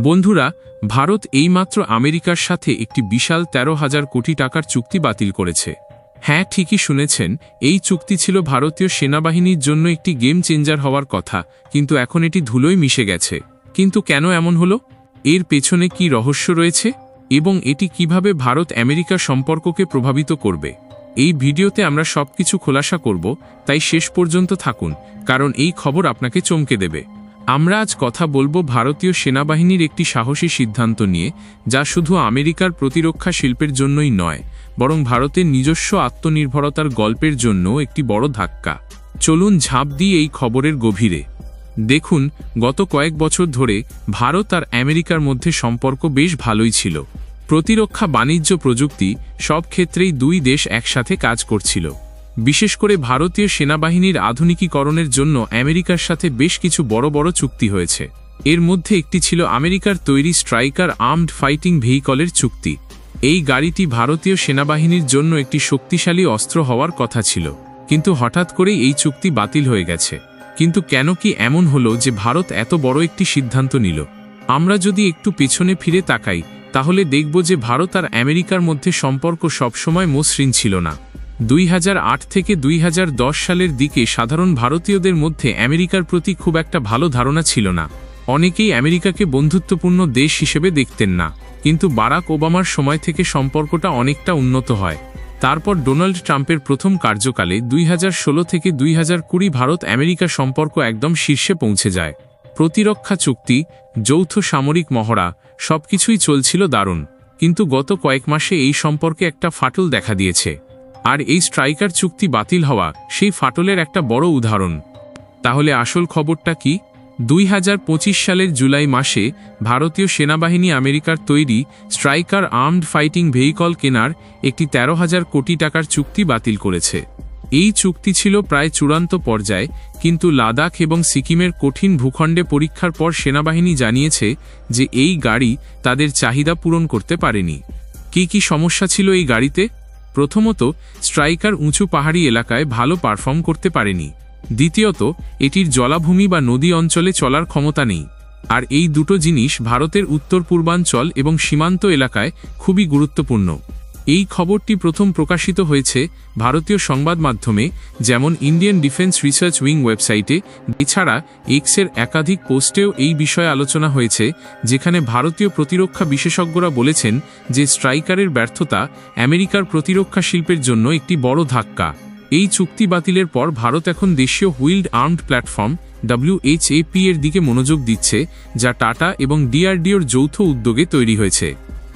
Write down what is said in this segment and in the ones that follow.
বন্ধুরা, ভারত এইমাত্র আমেরিকার সাথে একটি বিশাল 13,000 কোটি টাকার চুক্তি বাতিল করেছে। হ্যাঁ, ঠিকই শুনেছেন, এই চুক্তি ছিল ভারতীয় সেনাবাহিনীর জন্য একটি গেম চেঞ্জার হওয়ার কথা, কিন্তু এখন এটি ধুলোয় মিশে গেছে। কিন্তু কেন এমন হলো? এর পেছনে কি রহস্য রয়েছে এবং এটি কিভাবে ভারত আমেরিকা সম্পর্ককে প্রভাবিত করবে? এই ভিডিওতে আমরা সবকিছু খোলাসা করব, তাই শেষ পর্যন্ত থাকুন, কারণ এই খবর আপনাকে চমকে দেবে। আমরা আজ কথা বলবো ভারতীয় সেনাবাহিনীর একটি সাহসী সিদ্ধান্ত নিয়ে, যা শুধু আমেরিকার প্রতিরক্ষা শিল্পের জন্যই নয়, বরং ভারতের নিজস্ব আত্মনির্ভরতার গল্পের জন্য একটি বড় ধাক্কা। চলুন ঝাঁপ দিই এই খবরের গভীরে। দেখুন, গত কয়েক বছর ধরে ভারত আর আমেরিকার মধ্যে সম্পর্ক বেশ ভালোই ছিল। প্রতিরক্ষা, বাণিজ্য, প্রযুক্তি সব ক্ষেত্রেই দুই দেশ একসাথে কাজ করছিল। বিশেষ করে ভারতীয় সেনাবাহিনীর আধুনিকীকরণের জন্য আমেরিকার সাথে বেশ কিছু বড় বড় চুক্তি হয়েছে। এর মধ্যে একটি ছিল আমেরিকার তৈরি স্ট্রাইকার আর্মড ফাইটিং ভেহিকলের চুক্তি। এই গাড়িটি ভারতীয় সেনাবাহিনীর জন্য একটি শক্তিশালী অস্ত্র হওয়ার কথা ছিল, কিন্তু হঠাৎ করেই এই চুক্তি বাতিল হয়ে গেছে। কিন্তু কেন কি এমন হলো যে ভারত এত বড় একটি সিদ্ধান্ত নিল? আমরা যদি একটু পেছনে ফিরে তাকাই, তাহলে দেখব যে ভারত আর আমেরিকার মধ্যে সম্পর্ক সবসময় মসৃণ ছিল না। 2008 থেকে 2010 সালের দিকে সাধারণ ভারতীয়দের মধ্যে আমেরিকার প্রতি খুব একটা ভালো ধারণা ছিল না। অনেকেই আমেরিকাকে বন্ধুত্বপূর্ণ দেশ হিসেবে দেখতেন না। কিন্তু বারাক ওবামার সময় থেকে সম্পর্কটা অনেকটা উন্নত হয়। তারপর ডোনাল্ড ট্রাম্পের প্রথম কার্যকালে 2016 থেকে 2020 ভারত আমেরিকা সম্পর্ক একদম শীর্ষে পৌঁছে যায়। প্রতিরক্ষা চুক্তি, যৌথ সামরিক মহড়া সবকিছুই চলছিল দারুণ। কিন্তু গত কয়েক মাসে এই সম্পর্কে একটা ফাটল দেখা দিয়েছে। আর এই স্ট্রাইকার চুক্তি বাতিল হওয়া সেই ফাটলের একটা বড় উদাহরণ। তাহলে আসল খবরটা কি? 2025 সালের জুলাই মাসে ভারতীয় সেনাবাহিনী আমেরিকার তৈরি স্ট্রাইকার আর্মড ফাইটিং ভেহিকল কেনার একটি 13,000 কোটি টাকার চুক্তি বাতিল করেছে। এই চুক্তি ছিল প্রায় চূড়ান্ত পর্যায়ে, কিন্তু লাদাখ এবং সিকিমের কঠিন ভূখণ্ডে পরীক্ষার পর সেনাবাহিনী জানিয়েছে যে এই গাড়ি তাদের চাহিদা পূরণ করতে পারেনি। কি সমস্যা ছিল এই গাড়িতে? প্রথমত, স্ট্রাইকার উঁচু পাহাড়ি এলাকায় ভালো পারফর্ম করতে পারেনি। দ্বিতীয়ত, এটির জলাভূমি বা নদী অঞ্চলে চলার ক্ষমতা নেই। আর এই দুটো জিনিস ভারতের উত্তর পূর্বাঞ্চল এবং সীমান্ত এলাকায় খুবই গুরুত্বপূর্ণ। এই খবরটি প্রথম প্রকাশিত হয়েছে ভারতীয় সংবাদ মাধ্যমে, যেমন ইন্ডিয়ান ডিফেন্স রিসার্চ উইং ওয়েবসাইটে। এছাড়া এক্সের একাধিক পোস্টেও এই বিষয়ে আলোচনা হয়েছে, যেখানে ভারতীয় প্রতিরক্ষা বিশেষজ্ঞরা বলেছেন যে স্ট্রাইকারের ব্যর্থতা আমেরিকার প্রতিরক্ষা শিল্পের জন্য একটি বড় ধাক্কা। এই চুক্তি বাতিলের পর ভারত এখন দেশীয় হুইলড আর্মড প্ল্যাটফর্ম WHAP এর দিকে মনোযোগ দিচ্ছে, যা টাটা এবং DRDOর যৌথ উদ্যোগে তৈরি হয়েছে।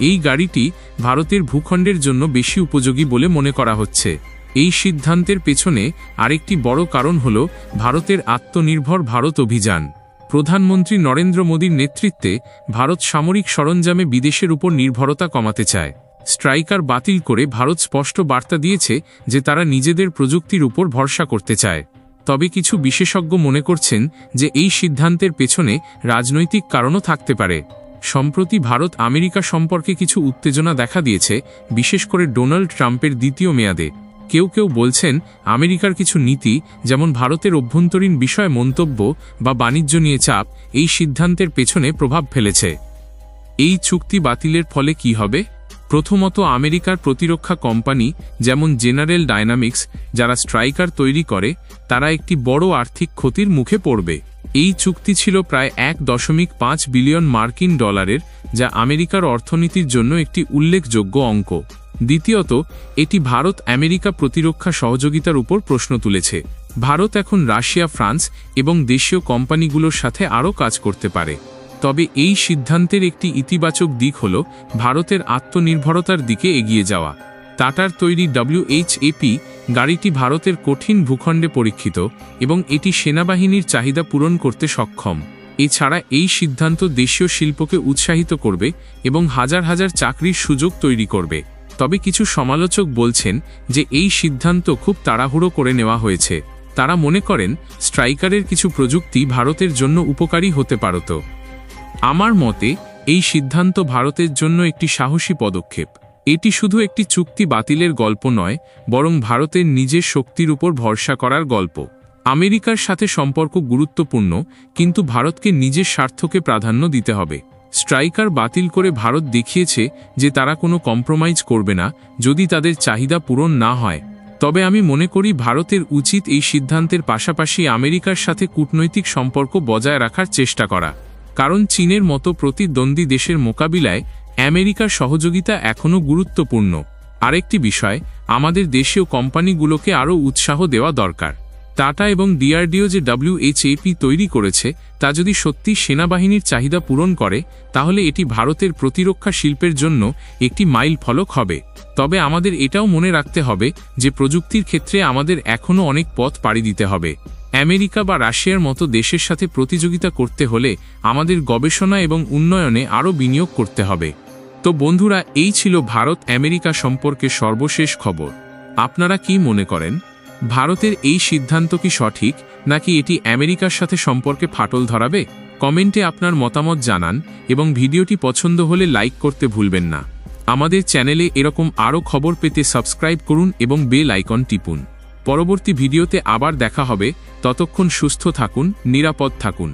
এই গাড়িটি ভারতের ভূখণ্ডের জন্য বেশি উপযোগী বলে মনে করা হচ্ছে। এই সিদ্ধান্তের পেছনে আরেকটি বড় কারণ হল ভারতের আত্মনির্ভর ভারত অভিযান। প্রধানমন্ত্রী নরেন্দ্র মোদীর নেতৃত্বে ভারত সামরিক সরঞ্জামে বিদেশের উপর নির্ভরতা কমাতে চায়। স্ট্রাইকার বাতিল করে ভারত স্পষ্ট বার্তা দিয়েছে যে তারা নিজেদের প্রযুক্তির উপর ভরসা করতে চায়। তবে কিছু বিশেষজ্ঞ মনে করছেন যে এই সিদ্ধান্তের পেছনে রাজনৈতিক কারণও থাকতে পারে। সম্প্রতি ভারত আমেরিকা সম্পর্কে কিছু উত্তেজনা দেখা দিয়েছে, বিশেষ করে ডোনাল্ড ট্রাম্পের দ্বিতীয় মেয়াদে। কেউ বলছেন আমেরিকার কিছু নীতি, যেমন ভারতের অভ্যন্তরীণ বিষয়ে মন্তব্য বা বাণিজ্য নিয়ে চাপ, এই সিদ্ধান্তের পেছনে প্রভাব ফেলেছে। এই চুক্তি বাতিলের ফলে কি হবে? প্রথমত, আমেরিকার প্রতিরক্ষা কোম্পানি যেমন জেনারেল ডায়নামিক্স, যারা স্ট্রাইকার তৈরি করে, তারা একটি বড় আর্থিক ক্ষতির মুখে পড়বে। এই চুক্তি ছিল প্রায় $1.5 বিলিয়ন মার্কিন ডলারের, যা আমেরিকার অর্থনীতির জন্য একটি উল্লেখযোগ্য অঙ্ক। দ্বিতীয়ত, এটি ভারত আমেরিকা প্রতিরক্ষা সহযোগিতার উপর প্রশ্ন তুলেছে। ভারত এখন রাশিয়া, ফ্রান্স এবং দেশীয় কোম্পানিগুলোর সাথে আরও কাজ করতে পারে। তবে এই সিদ্ধান্তের একটি ইতিবাচক দিক হল ভারতের আত্মনির্ভরতার দিকে এগিয়ে যাওয়া। টাটার তৈরি WHAP গাড়িটি ভারতের কঠিন ভূখণ্ডে পরীক্ষিত এবং এটি সেনাবাহিনীর চাহিদা পূরণ করতে সক্ষম। এছাড়া এই সিদ্ধান্ত দেশীয় শিল্পকে উৎসাহিত করবে এবং হাজার হাজার চাকরির সুযোগ তৈরি করবে। তবে কিছু সমালোচক বলছেন যে এই সিদ্ধান্ত খুব তাড়াহুড়ো করে নেওয়া হয়েছে। তারা মনে করেন স্ট্রাইকারের কিছু প্রযুক্তি ভারতের জন্য উপকারী হতে পারত। আমার মতে এই সিদ্ধান্ত ভারতের জন্য একটি সাহসী পদক্ষেপ। এটি শুধু একটি চুক্তি বাতিলের গল্প নয়, বরং ভারতের নিজের শক্তির উপর ভরসা করার গল্প। আমেরিকার সাথে সম্পর্ক গুরুত্বপূর্ণ, কিন্তু ভারতকে নিজের স্বার্থকে প্রাধান্য দিতে হবে। স্ট্রাইকার বাতিল করে ভারত দেখিয়েছে যে তারা কোনো কম্প্রোমাইজ করবে না যদি তাদের চাহিদা পূরণ না হয়। তবে আমি মনে করি ভারতের উচিত এই সিদ্ধান্তের পাশাপাশি আমেরিকার সাথে কূটনৈতিক সম্পর্ক বজায় রাখার চেষ্টা করা, কারণ চীনের মতো প্রতিদ্বন্দ্বী দেশের মোকাবিলায় আমেরিকার সহযোগিতা এখনও গুরুত্বপূর্ণ। আরেকটি বিষয়, আমাদের দেশীয় কোম্পানিগুলোকে আরও উৎসাহ দেওয়া দরকার। টাটা এবং ডিআরডিও যে WHAP তৈরি করেছে তা যদি সত্যি সেনাবাহিনীর চাহিদা পূরণ করে তাহলে এটি ভারতের প্রতিরক্ষা শিল্পের জন্য একটি মাইল ফলক হবে। তবে আমাদের এটাও মনে রাখতে হবে যে প্রযুক্তির ক্ষেত্রে আমাদের এখনও অনেক পথ পাড়ি দিতে হবে। আমেরিকা বা রাশিয়ার মতো দেশের সাথে প্রতিযোগিতা করতে হলে আমাদের গবেষণা এবং উন্নয়নে আরও বিনিয়োগ করতে হবে। তো বন্ধুরা, এই ছিল ভারত আমেরিকা সম্পর্কে সর্বশেষ খবর। আপনারা কি মনে করেন? ভারতের এই সিদ্ধান্ত কি সঠিক, নাকি এটি আমেরিকার সাথে সম্পর্কে ফাটল ধরাবে? কমেন্টে আপনার মতামত জানান এবং ভিডিওটি পছন্দ হলে লাইক করতে ভুলবেন না। আমাদের চ্যানেলে এরকম আরও খবর পেতে সাবস্ক্রাইব করুন এবং বেল আইকন টিপুন। পরবর্তী ভিডিওতে আবার দেখা হবে। ততক্ষণ সুস্থ থাকুন, নিরাপদ থাকুন।